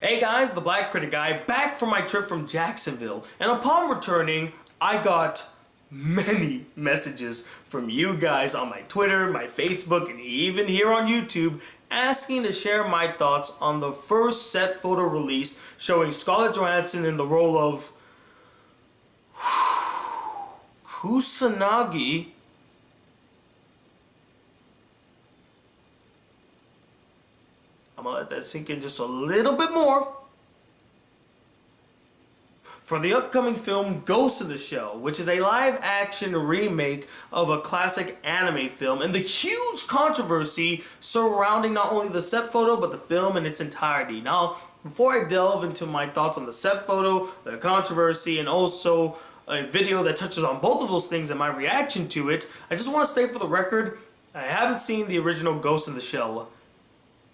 Hey guys, the Black Critic Guy, back from my trip from Jacksonville, and upon returning, I got many messages from you guys on my Twitter, my Facebook, and even here on YouTube, asking to share my thoughts on the first set photo released showing Scarlett Johansson in the role of Kusanagi. I'm gonna let that sink in just a little bit more. For the upcoming film Ghost in the Shell, which is a live-action remake of a classic anime film, and the huge controversy surrounding not only the set photo, but the film in its entirety. Now, before I delve into my thoughts on the set photo, the controversy, and also a video that touches on both of those things and my reaction to it, I just want to state for the record, I haven't seen the original Ghost in the Shell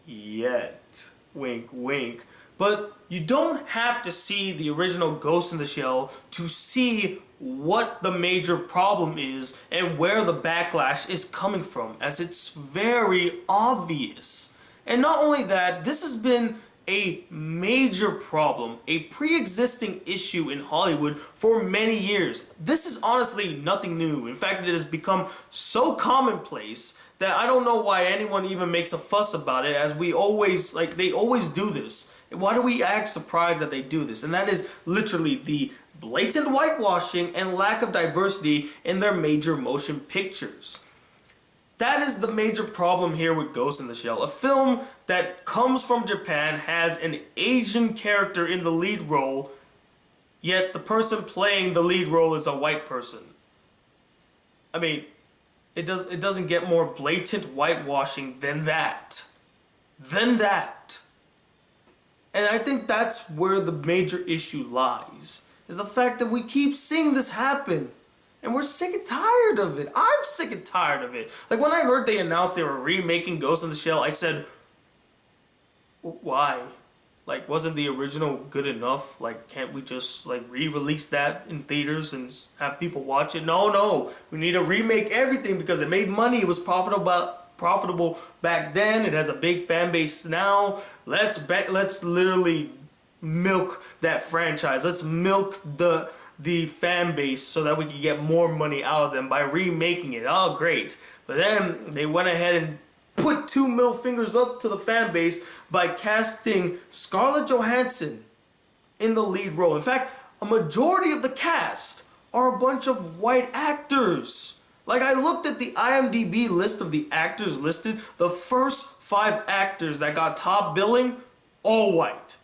yet. Wink, wink. But you don't have to see the original Ghost in the Shell to see what the major problem is and where the backlash is coming from, as it's very obvious. And not only that, this has been a major problem, a pre-existing issue in Hollywood for many years. This is honestly nothing new. In fact, it has become so commonplace that I don't know why anyone even makes a fuss about it, as we always, they always do this. Why do we act surprised that they do this? And that is literally the blatant whitewashing and lack of diversity in their major motion pictures. That is the major problem here with Ghost in the Shell. A film that comes from Japan, has an Asian character in the lead role, yet the person playing the lead role is a white person. I mean, it doesn't get more blatant whitewashing than that. And I think that's where the major issue lies, is the fact that we keep seeing this happen. And we're sick and tired of it. I'm sick and tired of it. Like, when I heard they announced they were remaking Ghost in the Shell, I said, why? Like, wasn't the original good enough? Like, can't we just, re-release that in theaters and have people watch it? No. We need to remake everything because it made money. It was profitable back then. It has a big fan base now. Let's literally milk that franchise. Let's milk the fan base so that we can get more money out of them by remaking it. Oh, great. But then they went ahead and put two middle fingers up to the fan base by casting Scarlett Johansson in the lead role. In fact, a majority of the cast are a bunch of white actors. Like, I looked at the IMDb list of the actors listed. The first 5 actors that got top billing, all white.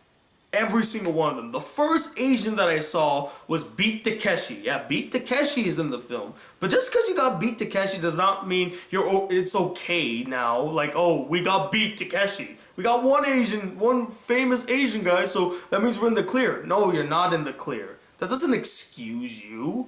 Every single one of them. The first Asian that I saw was Beat Takeshi. Yeah, Beat Takeshi is in the film. But just because you got Beat Takeshi does not mean it's okay now. Like, oh, we got Beat Takeshi. We got one famous Asian guy, so that means we're in the clear. No, you're not in the clear. That doesn't excuse you.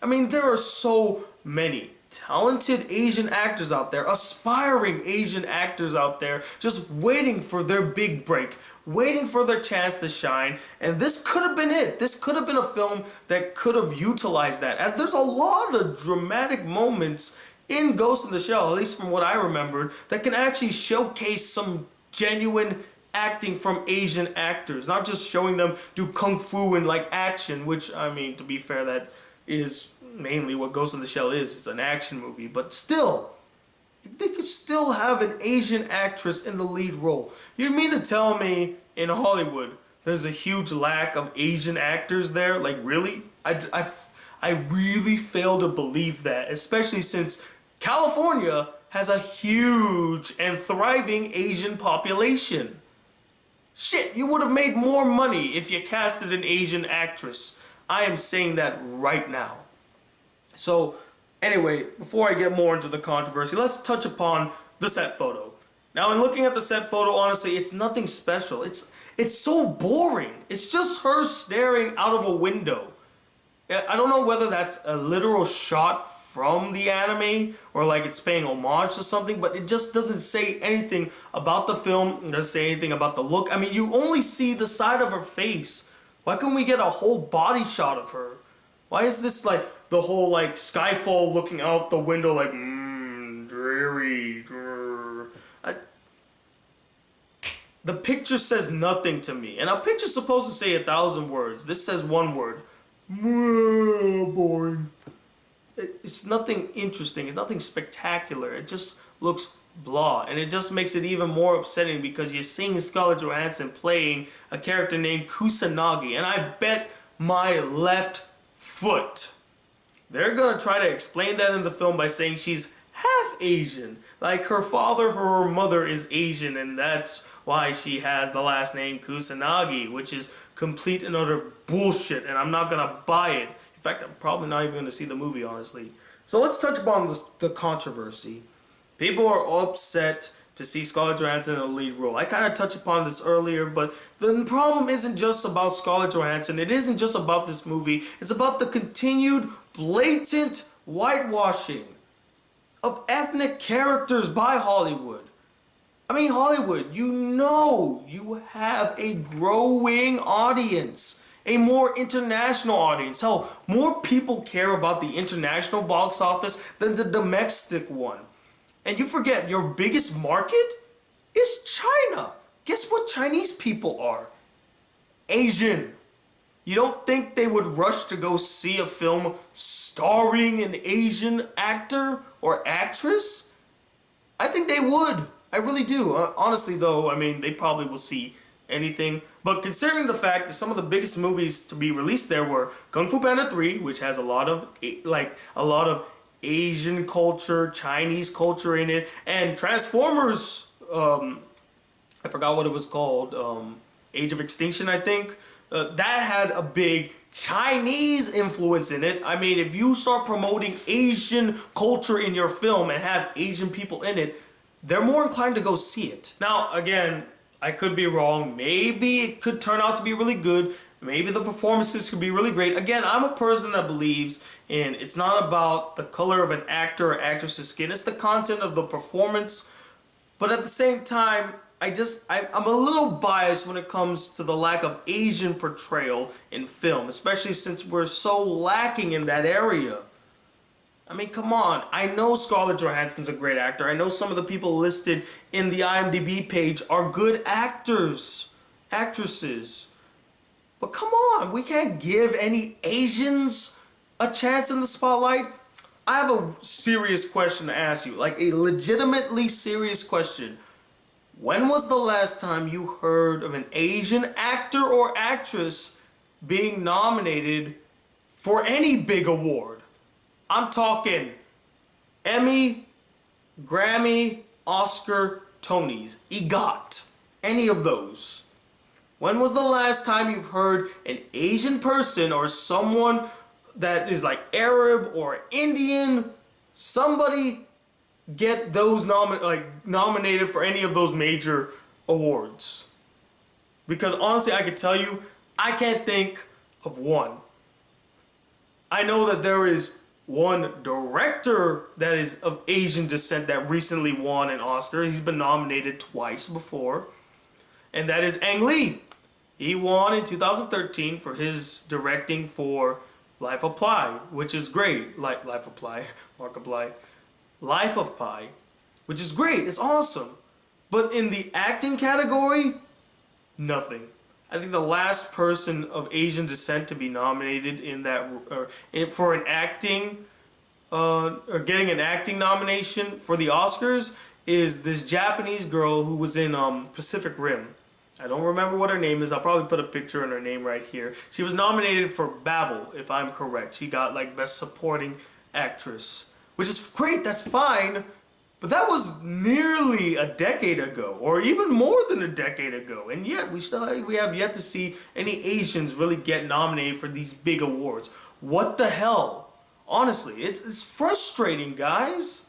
I mean, there are so many talented Asian actors out there, aspiring Asian actors out there, just waiting for their big break, waiting for their chance to shine, and this could have been it. This could have been a film that could have utilized that, as there's a lot of dramatic moments in Ghost in the Shell, at least from what I remembered, that can actually showcase some genuine acting from Asian actors, not just showing them do kung fu and action, which, I mean, to be fair, that is mainly what Ghost in the Shell is. It's an action movie, but still, they could still have an Asian actress in the lead role. You mean to tell me in Hollywood there's a huge lack of Asian actors there? Like, really? I really fail to believe that, especially since California has a huge and thriving Asian population. Shit, you would have made more money if you casted an Asian actress. I am saying that right now. So, anyway, before I get more into the controversy, let's touch upon the set photo. Now, in looking at the set photo, honestly, it's nothing special. It's so boring. It's just her staring out of a window. I don't know whether that's a literal shot from the anime or it's paying homage to something, but it just doesn't say anything about the film. It doesn't say anything about the look. I mean, you only see the side of her face. Why can't we get a whole body shot of her? Why is this the whole Skyfall looking out the window dreary? the picture says nothing to me. And a picture's supposed to say 1,000 words. This says one word. Boring. It's nothing interesting. It's nothing spectacular. It just looks blah. And it just makes it even more upsetting because you're seeing Scarlett Johansson playing a character named Kusanagi. And I bet my left foot they're gonna try to explain that in the film by saying she's half Asian. Like her father or her mother is Asian, and that's why she has the last name Kusanagi, which is complete and utter bullshit, and I'm not gonna buy it. In fact, I'm probably not even gonna see the movie, honestly. So let's touch upon the controversy. People are upset to see Scarlett Johansson in the lead role. I kind of touched upon this earlier, but the problem isn't just about Scarlett Johansson. It isn't just about this movie. It's about the continued blatant whitewashing of ethnic characters by Hollywood. I mean, Hollywood, you know you have a growing audience, a more international audience. Hell, more people care about the international box office than the domestic one. And you forget, your biggest market is China. Guess what Chinese people are? Asian. You don't think they would rush to go see a film starring an Asian actor or actress? I think they would. I really do. Honestly, though, I mean, they probably will see anything. But considering the fact that some of the biggest movies to be released there were Kung Fu Panda 3, which has a lot of Asian culture, Chinese culture in it, and Transformers, I forgot what it was called, Age of Extinction, I think. That had a big Chinese influence in it. I mean, if you start promoting Asian culture in your film and have Asian people in it, they're more inclined to go see it. Now, again, I could be wrong. Maybe it could turn out to be really good. Maybe the performances could be really great. Again, I'm a person that believes in it's not about the color of an actor or actress's skin. It's the content of the performance. But at the same time, I'm a little biased when it comes to the lack of Asian portrayal in film, especially since we're so lacking in that area. I mean, come on. I know Scarlett Johansson's a great actor. I know some of the people listed in the IMDb page are good actors, actresses. But come on, we can't give any Asians a chance in the spotlight. I have a serious question to ask you, like a legitimately serious question. When was the last time you heard of an Asian actor or actress being nominated for any big award? I'm talking Emmy, Grammy, Oscar, Tonys, EGOT, any of those. When was the last time you've heard an Asian person or someone that is like Arab or Indian, somebody get those nominated for any of those major awards? Because honestly, I can tell you, I can't think of one. I know that there is one director that is of Asian descent that recently won an Oscar. He's been nominated twice before, and that is Ang Lee. He won in 2013 for his directing for Life of Pi, which is great. Life of Pi, Markiplier. Life of Pi, which is great. It's awesome. But in the acting category, nothing. I think the last person of Asian descent to be nominated in that for an acting or getting an acting nomination for the Oscars is this Japanese girl who was in Pacific Rim. I don't remember what her name is. I'll probably put a picture in her name right here. She was nominated for Babel, if I'm correct. She got like Best Supporting Actress, which is great. That's fine. But that was nearly a decade ago, or even more than a decade ago, and yet we have yet to see any Asians really get nominated for these big awards. What the hell? Honestly, it's frustrating, guys.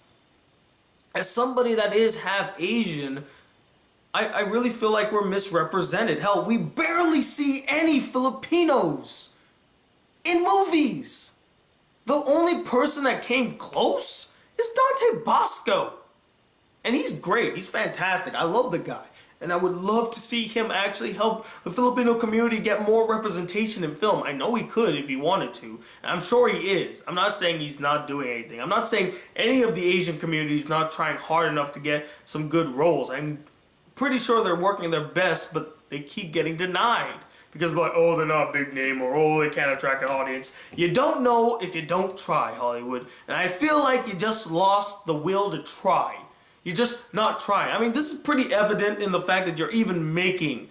As somebody that is half Asian, I really feel like we're misrepresented. Hell, we barely see any Filipinos in movies. The only person that came close is Dante Bosco. And he's great. He's fantastic. I love the guy. And I would love to see him actually help the Filipino community get more representation in film. I know he could if he wanted to. And I'm sure he is. I'm not saying he's not doing anything. I'm not saying any of the Asian community is not trying hard enough to get some good roles. I'm pretty sure they're working their best, but they keep getting denied. Because like, oh, they're not a big name, or oh, they can't attract an audience. You don't know if you don't try, Hollywood. And I feel like you just lost the will to try. You're just not trying. I mean, this is pretty evident in the fact that you're even making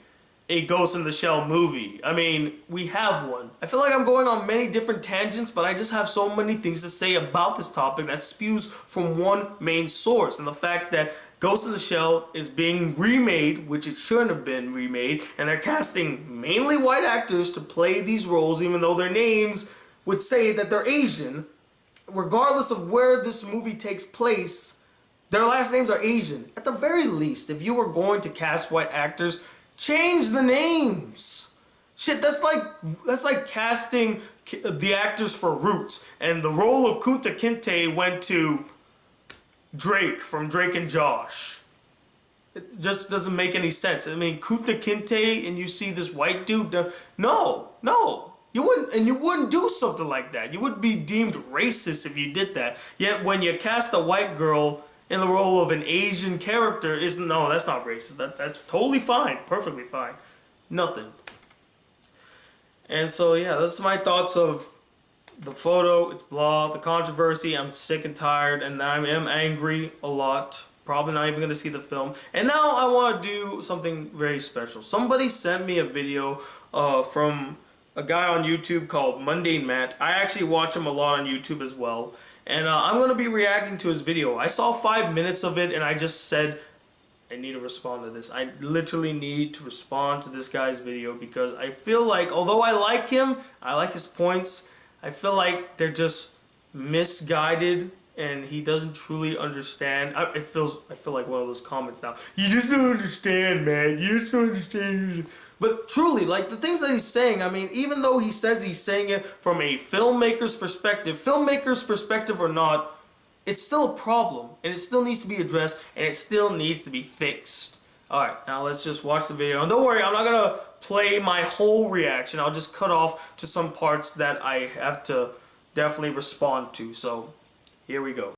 a Ghost in the Shell movie. I mean, we have one. I feel like I'm going on many different tangents, but I just have so many things to say about this topic that spews from one main source. And the fact that Ghost in the Shell is being remade, which it shouldn't have been remade, and they're casting mainly white actors to play these roles, even though their names would say that they're Asian. Regardless of where this movie takes place, their last names are Asian. At the very least, if you were going to cast white actors, change the names. Shit, that's like casting the actors for Roots, and the role of Kunta Kinte went to Drake from Drake and Josh. It just doesn't make any sense. I mean, Kunta Kinte, and you see this white dude. No, you wouldn't do something like that. You would be deemed racist if you did that. Yet when you cast a white girl in the role of an Asian character, no, that's not racist. That's totally fine, perfectly fine, nothing. And so yeah, that's my thoughts of the photo. It's blah, the controversy. I'm sick and tired, and I am angry a lot. Probably not even gonna see the film. And now I want to do something very special. Somebody sent me a video from a guy on YouTube called Mundane Matt. I actually watch him a lot on YouTube as well. And I'm going to be reacting to his video. I saw 5 minutes of it and I just said, I need to respond to this. I literally need to respond to this guy's video because I feel like, although I like him, I like his points, I feel like they're just misguided and he doesn't truly understand. I feel like one of those comments now. You just don't understand, man. You just don't understand. But truly, like the things that he's saying, I mean, even though he says he's saying it from a filmmaker's perspective or not, it's still a problem, and it still needs to be addressed, and it still needs to be fixed. Alright, now let's just watch the video. And don't worry, I'm not going to play my whole reaction. I'll just cut off to some parts that I have to definitely respond to. So, here we go.